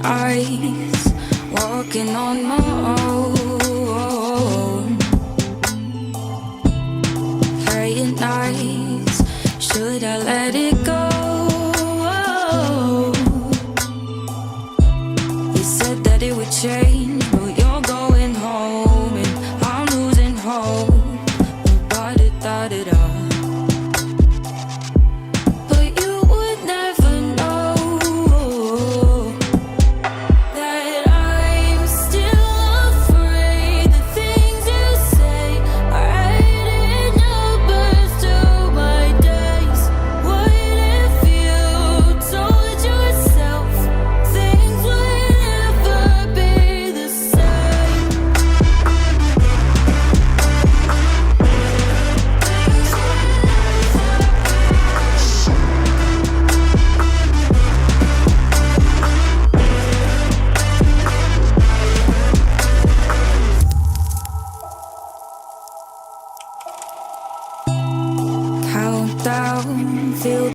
eyes, walking on my own. Playing nice, should I let it go? You said that it would change, but you're going home and I'm losing hope. Ba-da-da-da-da. But you would never know that I'm still afraid. The things you say are adding numbers to my days. What if you told yourself things would never be the same? Countdown, feel